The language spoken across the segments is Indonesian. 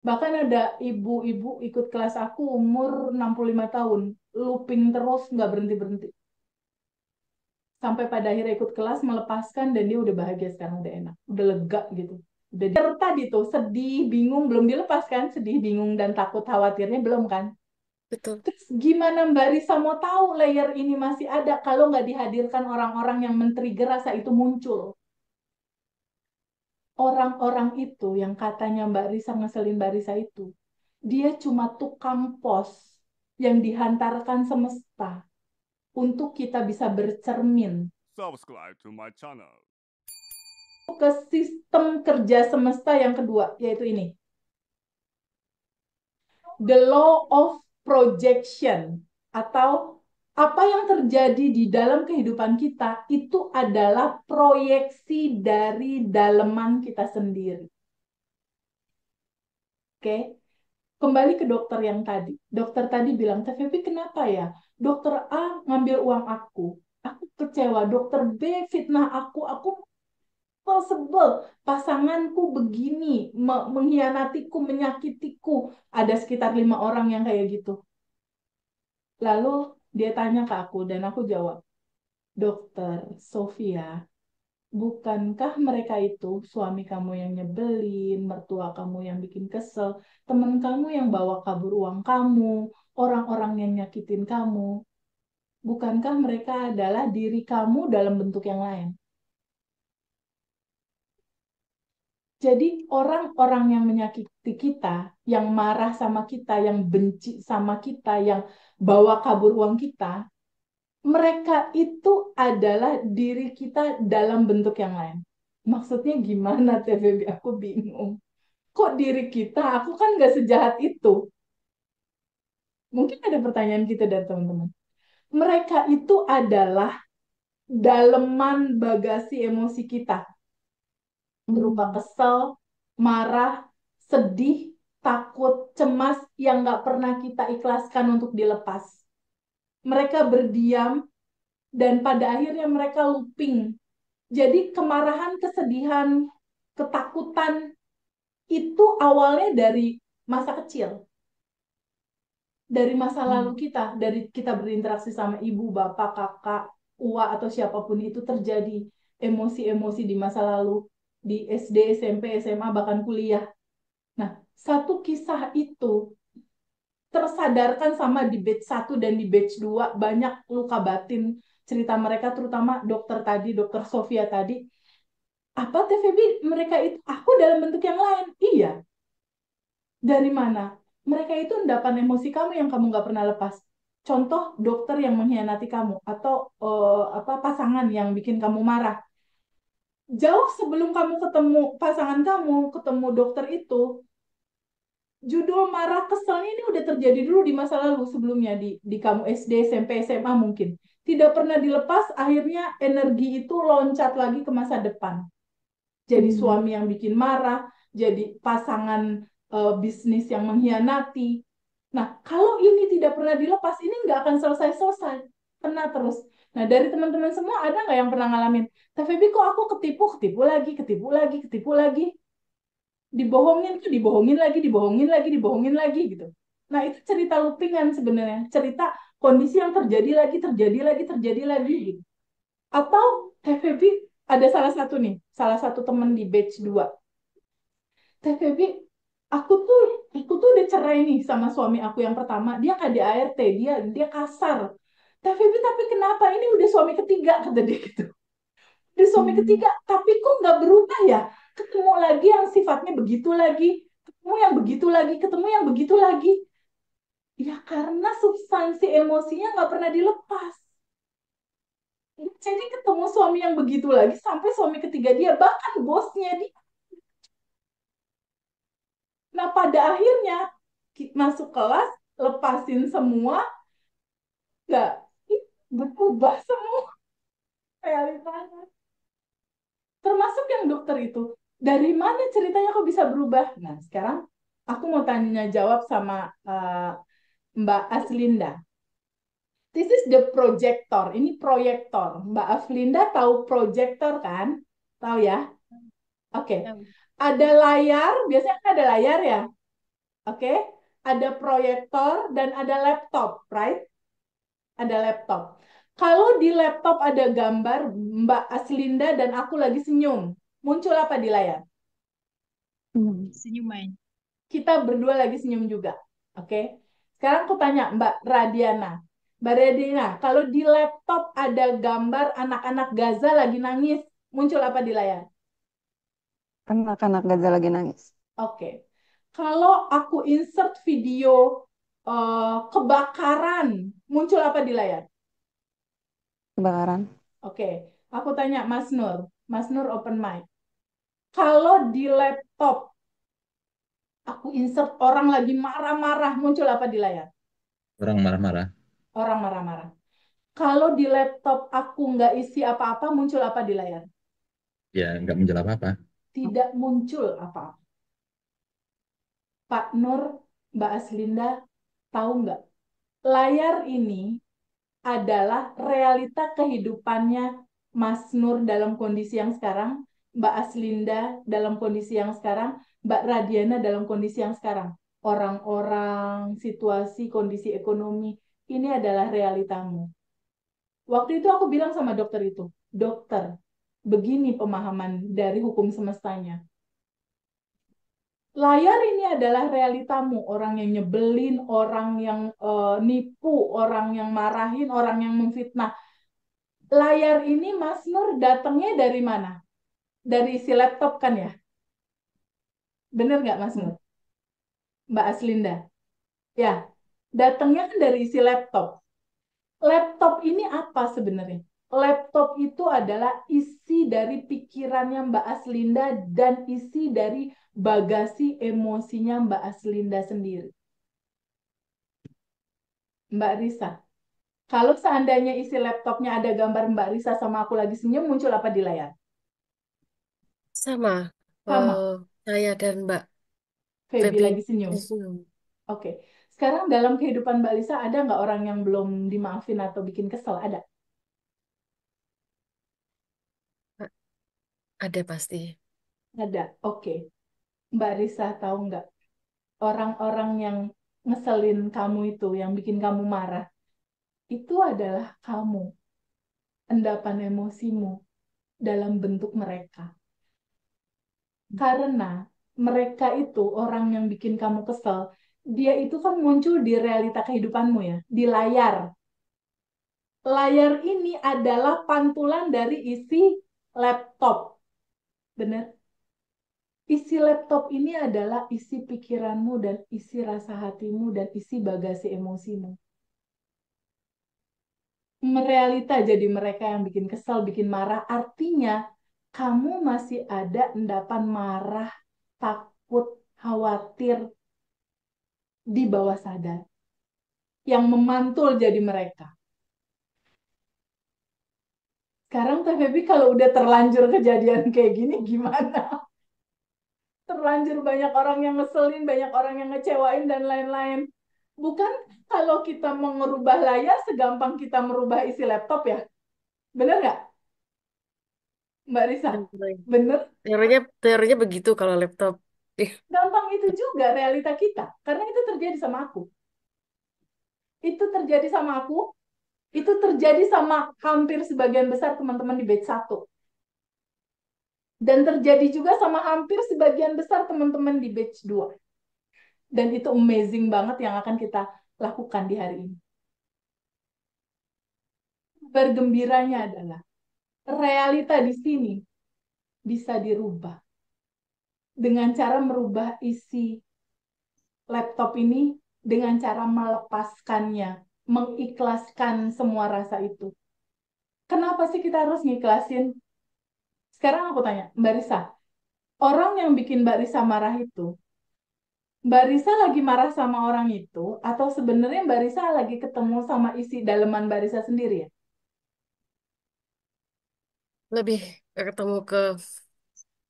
Bahkan ada ibu-ibu ikut kelas aku umur 65 tahun, looping terus nggak berhenti-berhenti. Sampai pada akhirnya ikut kelas, melepaskan, dan dia udah bahagia sekarang, udah enak, udah lega gitu. Udah tadi tuh sedih, bingung, belum dilepaskan, sedih, bingung, dan takut khawatirnya belum kan. Betul. Terus gimana Mbak Risa mau tahu layer ini masih ada kalau nggak dihadirkan orang-orang yang men-trigger rasa itu muncul? Orang-orang itu yang katanya Mbak Risa ngeselin Mbak Risa itu, dia cuma tukang pos yang dihantarkan semesta untuk kita bisa bercermin Subscribe to my channel. ke sistem kerja semesta yang kedua, yaitu ini. The law of projection, atau apa yang terjadi di dalam kehidupan kita itu adalah proyeksi dari daleman kita sendiri. Oke, kembali ke dokter yang tadi. Dokter tadi bilang, Teh Febi kenapa ya? Dokter A ngambil uang aku kecewa. Dokter B fitnah aku sebel. Pasanganku begini, mengkhianatiku, menyakitiku. Ada sekitar 5 orang yang kayak gitu. Lalu dia tanya ke aku dan aku jawab, Dokter Sofia, bukankah mereka itu suami kamu yang nyebelin, mertua kamu yang bikin kesel, teman kamu yang bawa kabur uang kamu, orang-orang yang nyakitin kamu? Bukankah mereka adalah diri kamu dalam bentuk yang lain? Jadi orang-orang yang menyakiti kita, yang marah sama kita, yang benci sama kita, yang bawa kabur uang kita, mereka itu adalah diri kita dalam bentuk yang lain. Maksudnya gimana, TVB? Aku bingung. Kok diri kita? Aku kan gak sejahat itu. Mungkin ada pertanyaan kita dari teman-teman. Mereka itu adalah daleman bagasi emosi kita. Berupa kesel, marah, sedih, takut, cemas yang gak pernah kita ikhlaskan untuk dilepas. Mereka berdiam dan pada akhirnya mereka looping. Jadi kemarahan, kesedihan, ketakutan itu awalnya dari masa kecil, dari masa lalu Hmm. kita, dari kita berinteraksi sama ibu, bapak, kakak, uwa atau siapapun itu terjadi emosi-emosi di masa lalu, di SD, SMP, SMA, bahkan kuliah. Nah, satu kisah itu tersadarkan sama di batch satu dan di batch 2 banyak luka batin cerita mereka, terutama dokter tadi, dokter Sofia tadi. Apa TVB mereka itu aku dalam bentuk yang lain? Iya. Dari mana? Mereka itu endapan emosi kamu yang kamu nggak pernah lepas. Contoh dokter yang mengkhianati kamu atau apa pasangan yang bikin kamu marah. Jauh sebelum kamu ketemu pasangan kamu, ketemu dokter itu, judul marah keselnya ini udah terjadi dulu di masa lalu sebelumnya di kamu SD, SMP, SMA mungkin. Tidak pernah dilepas, akhirnya energi itu loncat lagi ke masa depan. Jadi Hmm. suami yang bikin marah, jadi pasangan bisnis yang mengkhianati. Nah, kalau ini tidak pernah dilepas, ini nggak akan selesai-selesai. Kena terus. Nah, dari teman-teman semua ada nggak yang pernah ngalamin? Teh Febi kok aku ketipu, ketipu lagi, ketipu lagi, ketipu lagi. Dibohongin tuh, dibohongin lagi, dibohongin lagi, dibohongin lagi gitu. Nah, itu cerita loopingan sebenarnya. Cerita kondisi yang terjadi lagi, terjadi lagi, terjadi lagi gitu. Atau Teh Febi ada salah satu temen di batch 2. Teh Febi, aku tuh udah cerai nih sama suami aku yang pertama. Dia KDART, dia kasar. Teh Febi, tapi kenapa ini udah suami ketiga kata dia gitu. Udah suami Hmm. ketiga, tapi kok nggak berubah ya? Ketemu lagi yang sifatnya begitu lagi, ketemu yang begitu lagi, ketemu yang begitu lagi. Ya karena substansi emosinya nggak pernah dilepas. Jadi ketemu suami yang begitu lagi sampai suami ketiga dia, bahkan bosnya dia. Nah, pada akhirnya masuk kelas, lepasin semua, nggak berubah semua realitanya. Termasuk yang dokter itu. Dari mana ceritanya kok bisa berubah? Nah, sekarang aku mau tanya jawab sama Mbak Aslinda. This is the projector. Ini proyektor. Mbak Aslinda tahu proyektor kan? Tahu ya? Oke. Ya. Ada layar, biasanya kan ada layar ya. Oke? Ada proyektor dan ada laptop, right? Ada laptop. Kalau di laptop ada gambar Mbak Aslinda dan aku lagi senyum, muncul apa di layar? Senyuman. Kita berdua lagi senyum juga. Oke? Sekarang aku tanya Mbak Radiana. Mbak Radiana, kalau di laptop ada gambar anak-anak Gaza lagi nangis, muncul apa di layar? Anak-anak Gaza lagi nangis. Oke. Kalau aku insert video kebakaran, muncul apa di layar? Kebakaran. Oke. Aku tanya Mas Nur. Mas Nur open mic. Kalau di laptop aku insert orang lagi marah-marah, muncul apa di layar? Orang marah-marah. Orang marah-marah. Kalau di laptop aku nggak isi apa-apa, muncul apa di layar? Ya, nggak menjawab apa. Tidak muncul apa-apa. Pak Nur, Mbak Aslinda, tahu nggak? Layar ini adalah realita kehidupannya Mas Nur dalam kondisi yang sekarang, Mbak Aslinda dalam kondisi yang sekarang, Mbak Radiana dalam kondisi yang sekarang. Orang-orang, situasi, kondisi ekonomi, ini adalah realitamu. Waktu itu aku bilang sama dokter itu, dokter, begini pemahaman dari hukum semestanya. Layar ini adalah realitamu, orang yang nyebelin, orang yang nipu, orang yang marahin, orang yang memfitnah. Layar ini Mas Nur datangnya dari mana? Dari isi laptop kan ya? Bener nggak Mas Nur? Mbak Aslinda? Ya, datangnya kan dari isi laptop. Laptop ini apa sebenarnya? Laptop itu adalah isi dari pikirannya Mbak Aslinda dan isi dari bagasi emosinya Mbak Aslinda sendiri. Mbak Risa, kalau seandainya isi laptopnya ada gambar Mbak Risa sama aku lagi senyum, muncul apa di layar? Sama. Sama, Saya dan Mbak Feby Febri lagi senyum. senyum. Oke. Sekarang dalam kehidupan Mbak Lisa ada nggak orang yang belum dimaafin atau bikin kesel? Ada? Ada pasti. Ada. Oke. Mbak Lisa tahu nggak orang-orang yang ngeselin kamu itu, yang bikin kamu marah, itu adalah kamu, endapan emosimu dalam bentuk mereka. Karena mereka itu orang yang bikin kamu kesel, dia itu kan muncul di realita kehidupanmu ya, di layar. Layar ini adalah pantulan dari isi laptop. Benar? Isi laptop ini adalah isi pikiranmu dan isi rasa hatimu dan isi bagasi emosimu. Merealita jadi mereka yang bikin kesal, bikin marah. Artinya kamu masih ada endapan marah, takut, khawatir di bawah sadar yang memantul jadi mereka. Sekarang Teh Febi kalau udah terlanjur kejadian kayak gini gimana? Terlanjur banyak orang yang ngeselin, banyak orang yang ngecewain dan lain-lain. Bukan kalau kita mau merubah layar segampang kita merubah isi laptop ya. Bener nggak, Mbak Risa? Bener? Teorinya begitu kalau laptop. Ih, Gampang itu juga realita kita. Karena itu terjadi sama aku. Itu terjadi sama aku. Itu terjadi sama hampir sebagian besar teman-teman di batch 1. Dan terjadi juga sama hampir sebagian besar teman-teman di batch 2. Dan itu amazing banget yang akan kita lakukan di hari ini. Bergembiranya adalah realita di sini bisa dirubah dengan cara merubah isi laptop ini dengan cara melepaskannya, mengikhlaskan semua rasa itu. Kenapa sih kita harus ngiklasin? Sekarang aku tanya, Mbak Risa, orang yang bikin Mbak Risa marah itu, Mbak Risa lagi marah sama orang itu, atau sebenarnya Mbak Risa lagi ketemu sama isi daleman Mbak Risa sendiri ya? lebih ketemu ke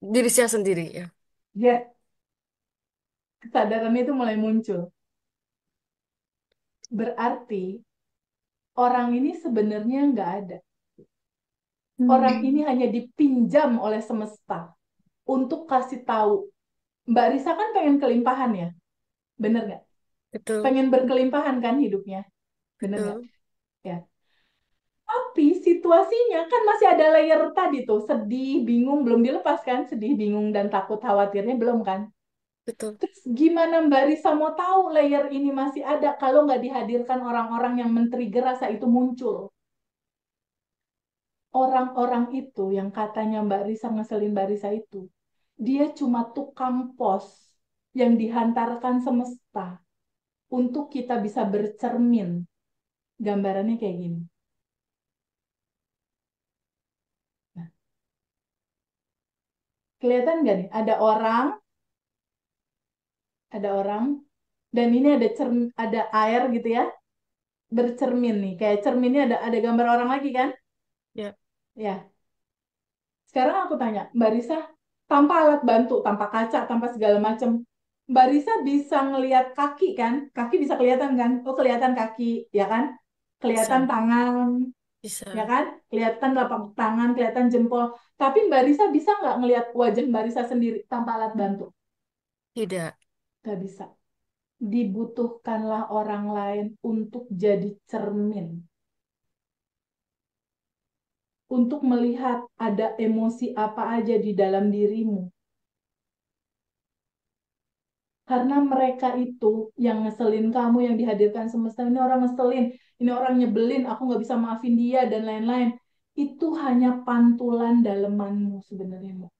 diri saya sendiri ya. Ya, kesadaran itu mulai muncul. Berarti orang ini sebenarnya nggak ada. Orang ini hanya dipinjam oleh semesta untuk kasih tahu. Mbak Risa kan pengen kelimpahan ya. Bener nggak? Betul, Pengen berkelimpahan kan hidupnya, bener nggak? betul, Ya. Tapi situasinya kan masih ada layer tadi tuh, sedih, bingung, belum dilepas kan? Sedih, bingung, dan takut khawatirnya belum kan? betul. Terus gimana Mbak Risa mau tahu layer ini masih ada kalau nggak dihadirkan orang-orang yang men-trigger rasa itu muncul? Orang-orang itu yang katanya Mbak Risa ngeselin Mbak Risa itu, dia cuma tukang pos yang dihantarkan semesta untuk kita bisa bercermin. Gambarannya kayak gini. Nah, kelihatan nggak nih? Ada orang, dan ini ada air gitu ya, bercermin nih. Kayak cerminnya ada gambar orang lagi kan? Ya, Ya. Sekarang aku tanya, Mbak Risa, tanpa alat bantu, tanpa kaca, tanpa segala macam, Mbak Risa bisa ngelihat kaki kan? Kaki bisa kelihatan kan? Oh, kelihatan kaki, ya kan? Kelihatan bisa, tangan, ya bisa. kan? Kelihatan telapak tangan, kelihatan jempol. Tapi Mbak Risa bisa nggak ngelihat wajah Mbak Risa sendiri tanpa alat bantu? Tidak, Nggak bisa. Dibutuhkanlah orang lain untuk jadi cermin. Untuk melihat ada emosi apa aja di dalam dirimu. Karena mereka itu yang ngeselin kamu, yang dihadirkan semesta, ini orang ngeselin, ini orang nyebelin, aku nggak bisa maafin dia, dan lain-lain. Itu hanya pantulan dalemanmu sebenarnya, Mbak.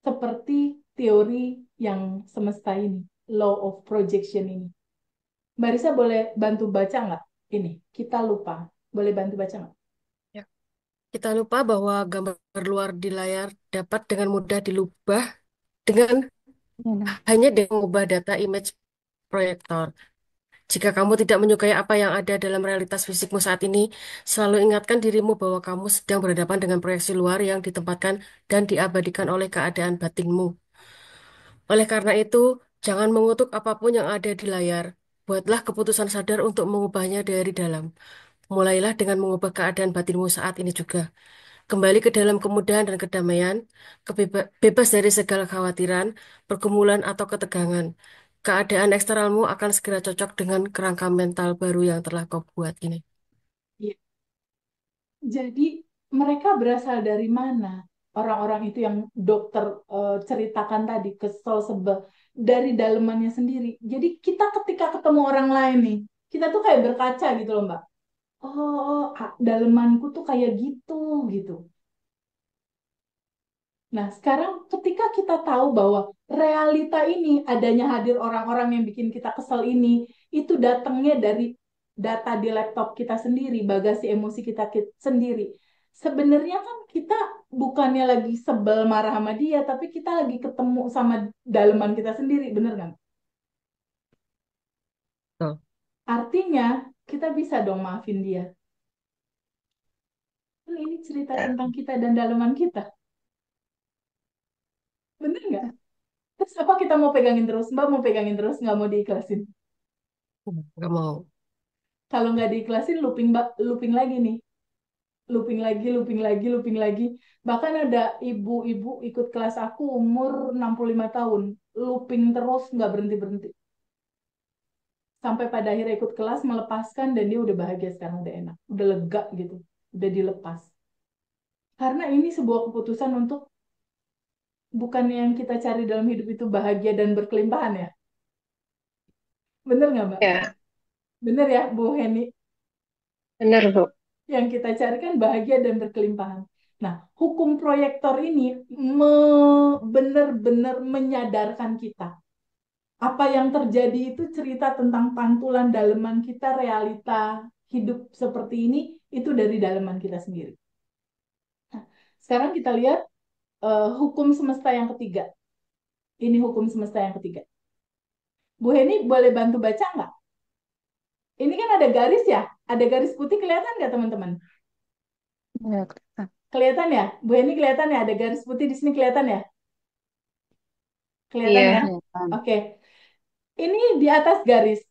Seperti teori yang semesta ini, law of projection ini. Mbak Risa boleh bantu baca nggak? Ini, kita lupa. Boleh bantu baca nggak? ya. Kita lupa bahwa gambar luar di layar dapat dengan mudah dilubah dengan Iya, hanya dengan mengubah data image proyektor. Jika kamu tidak menyukai apa yang ada dalam realitas fisikmu saat ini, selalu ingatkan dirimu bahwa kamu sedang berhadapan dengan proyeksi luar yang ditempatkan dan diabadikan oleh keadaan batinmu. Oleh karena itu, jangan mengutuk apapun yang ada di layar. Buatlah keputusan sadar untuk mengubahnya dari dalam. Mulailah dengan mengubah keadaan batinmu saat ini juga. Kembali ke dalam kemudahan dan kedamaian, bebas dari segala khawatiran, pergumulan atau ketegangan. Keadaan eksternalmu akan segera cocok dengan kerangka mental baru yang telah kau buat ini. Iya. Jadi mereka berasal dari mana? Orang-orang itu yang dokter ceritakan tadi, kesel, sebel, dari dalemannya sendiri. Jadi kita ketika ketemu orang lain nih, kita tuh kayak berkaca gitu loh, Mbak. Oh, dalemanku tuh kayak gitu, gitu. Nah, sekarang ketika kita tahu bahwa realita ini, adanya hadir orang-orang yang bikin kita kesel ini, itu datangnya dari data di laptop kita sendiri, bagasi emosi kita sendiri. Sebenarnya kan kita bukannya lagi sebel marah sama dia, tapi kita lagi ketemu sama daleman kita sendiri, bener nggak? Tuh. Artinya, kita bisa dong maafin dia. Kan ini cerita tentang kita dan daleman kita, bener nggak? Terus apa kita mau pegangin terus? Mbak mau pegangin terus, nggak mau diikhlasin. Gak mau. Kalau nggak diikhlasin, looping lagi nih. Looping lagi, looping lagi, looping lagi. Bahkan ada ibu-ibu ikut kelas aku umur 65 tahun. Looping terus, nggak berhenti-berhenti. Sampai pada akhirnya ikut kelas, melepaskan, dan dia udah bahagia sekarang, udah enak. Udah lega gitu. Udah dilepas. Karena ini sebuah keputusan untuk bukan yang kita cari dalam hidup itu bahagia dan berkelimpahan ya. Bener nggak, Mbak? Ya, Bener ya, Bu Heni? benar Bu. Yang kita cari kan bahagia dan berkelimpahan. Nah, hukum proyektor ini benar-benar menyadarkan kita. Apa yang terjadi itu cerita tentang pantulan daleman kita, realita hidup seperti ini, itu dari daleman kita sendiri. Nah, sekarang kita lihat hukum semesta yang ketiga. Ini hukum semesta yang ketiga. Bu Heni boleh bantu baca nggak? Ini kan ada garis ya? Ada garis putih kelihatan nggak teman-teman? kelihatan. Kelihatan ya? Bu Heni kelihatan ya? Ada garis putih di sini kelihatan ya? Kelihatan ya? Iya, Kelihatan. Oke. Ini di atas garis.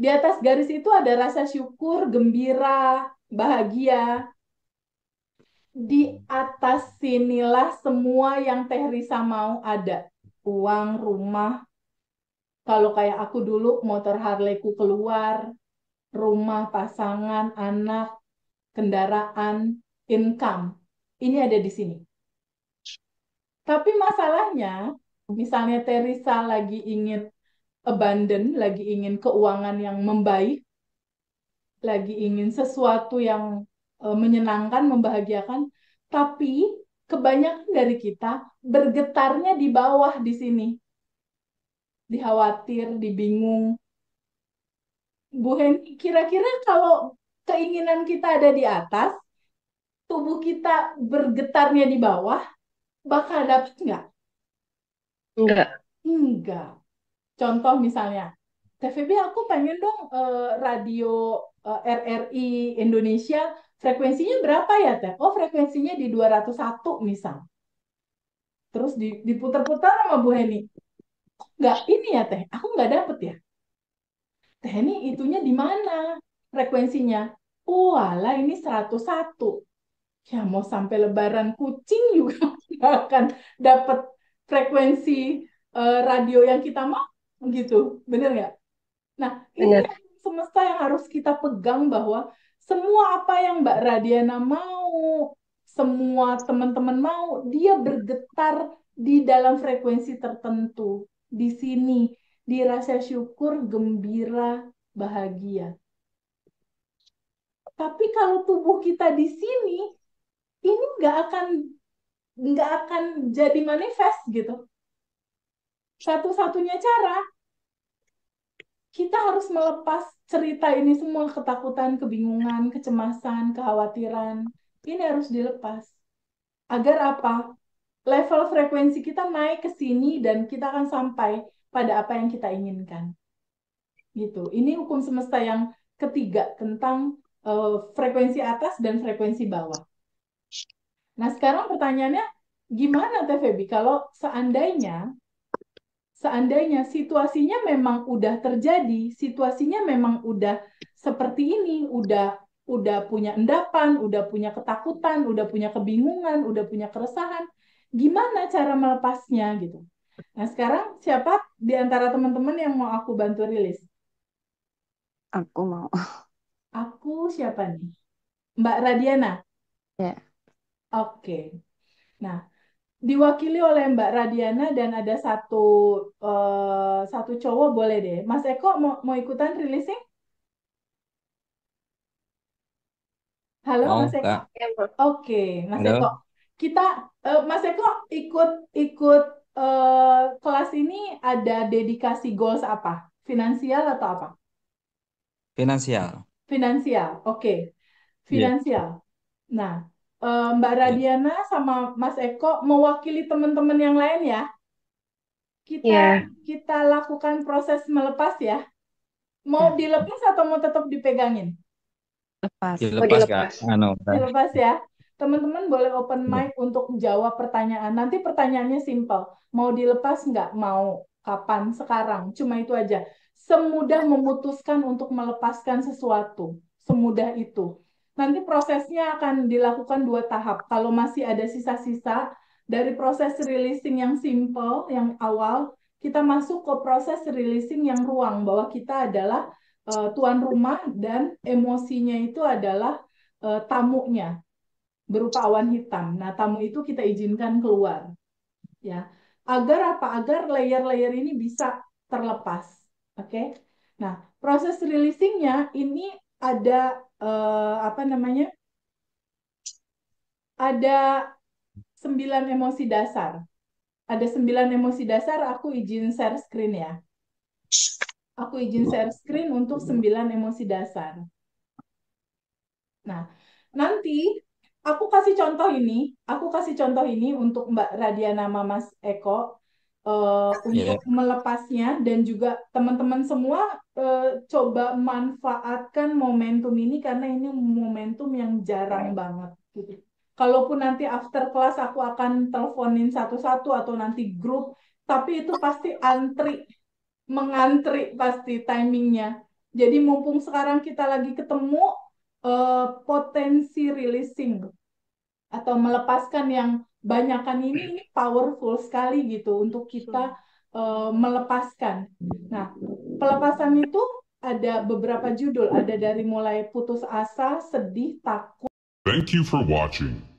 Di atas garis itu ada rasa syukur, gembira, bahagia. Di atas sinilah semua yang Teh Risa mau ada. Uang, rumah, Kalau kayak aku dulu, motor Harley-ku keluar, rumah, pasangan, anak, kendaraan, income. Ini ada di sini. Tapi masalahnya, misalnya Teresa lagi ingin abundant, lagi ingin keuangan yang membaik, lagi ingin sesuatu yang menyenangkan, membahagiakan, tapi kebanyakan dari kita bergetarnya di bawah di sini, di khawatir, di bingung. Bu Heni, kira-kira kalau keinginan kita ada di atas, tubuh kita bergetarnya di bawah, bakal dapet nggak? Enggak. Enggak. Contoh misalnya, TVB aku pengen dong radio RRI Indonesia, frekuensinya berapa ya Teh? Oh frekuensinya di 201 misal. Terus diputar-putar sama Bu Heni. Nggak ini ya Teh, aku nggak dapet ya. Teh ini itunya di mana frekuensinya? Oh alah ini 101. Ya mau sampai lebaran kucing juga nggak akan dapet frekuensi radio yang kita mau gitu. Bener nggak? Nah, ini Benar. semesta yang harus kita pegang bahwa semua apa yang Mbak Radiana mau, semua teman-teman mau, dia bergetar di dalam frekuensi tertentu. Di sini, di rasa syukur, gembira, bahagia. Tapi kalau tubuh kita di sini, ini nggak akan jadi manifest gitu. Satu-satunya cara kita harus melepas cerita ini semua, ketakutan, kebingungan, kecemasan, kekhawatiran. Ini harus dilepas. Agar apa? Level frekuensi kita naik ke sini dan kita akan sampai pada apa yang kita inginkan. Gitu. Ini hukum semesta yang ketiga tentang frekuensi atas dan frekuensi bawah. Nah, sekarang pertanyaannya, gimana Teh Febi kalau seandainya situasinya memang udah terjadi, situasinya memang udah seperti ini, udah punya endapan, udah punya ketakutan, udah punya kebingungan, udah punya keresahan, gimana cara melepasnya gitu. Nah, sekarang siapa di antara teman-teman yang mau aku bantu rilis? Aku mau. Aku siapa nih? Mbak Radiana. Ya. Oke. Nah, diwakili oleh Mbak Radiana dan ada satu cowok boleh deh. Mas Eko mau ikutan releasing? Halo Mau, Mas Eko. Kak? Ya, Bang. Oke, Mas Eko. Halo? Kita Mas Eko ikut kelas ini ada dedikasi goals apa? Finansial atau apa? Finansial. Finansial. Oke. Iya. Finansial. Nah, Mbak Iya. Radiana sama Mas Eko mewakili teman-teman yang lain ya. Kita Ya, kita lakukan proses melepas ya. Mau Ya. dilepas atau mau tetap dipegangin? Lepas. mau Dilepas, Kak. dilepas. Dilepas ya. Teman-teman boleh open Iya. mic untuk jawab pertanyaan. Nanti pertanyaannya simple. Mau dilepas nggak? Mau. Kapan? Sekarang. Cuma itu aja. Semudah memutuskan untuk melepaskan sesuatu. Semudah itu. Nanti prosesnya akan dilakukan 2 tahap. Kalau masih ada sisa-sisa dari proses releasing yang simple, yang awal, kita masuk ke proses releasing yang ruang. Bahwa kita adalah tuan rumah dan emosinya itu adalah tamunya berupa awan hitam. Nah, tamu itu kita izinkan keluar, ya. Agar apa? Agar layer-layer ini bisa terlepas. Oke. Nah, proses releasingnya ini ada apa namanya? Ada 9 emosi dasar. Ada 9 emosi dasar. Aku izin share screen ya. Aku izin share screen untuk 9 emosi dasar. Nah, nanti aku kasih contoh ini untuk Mbak Radiana sama Mas Eko untuk Iya. melepasnya dan juga teman-teman semua coba manfaatkan momentum ini karena ini momentum yang jarang banget gitu. Kalaupun nanti after class aku akan teleponin satu-satu atau nanti grup, tapi itu pasti mengantri pasti timingnya. Jadi mumpung sekarang kita lagi ketemu, potensi releasing atau melepaskan yang banyakan ini powerful sekali gitu untuk kita melepaskan. Nah, pelepasan itu ada beberapa judul, ada dari mulai putus asa, sedih, takut. Thank you for watching.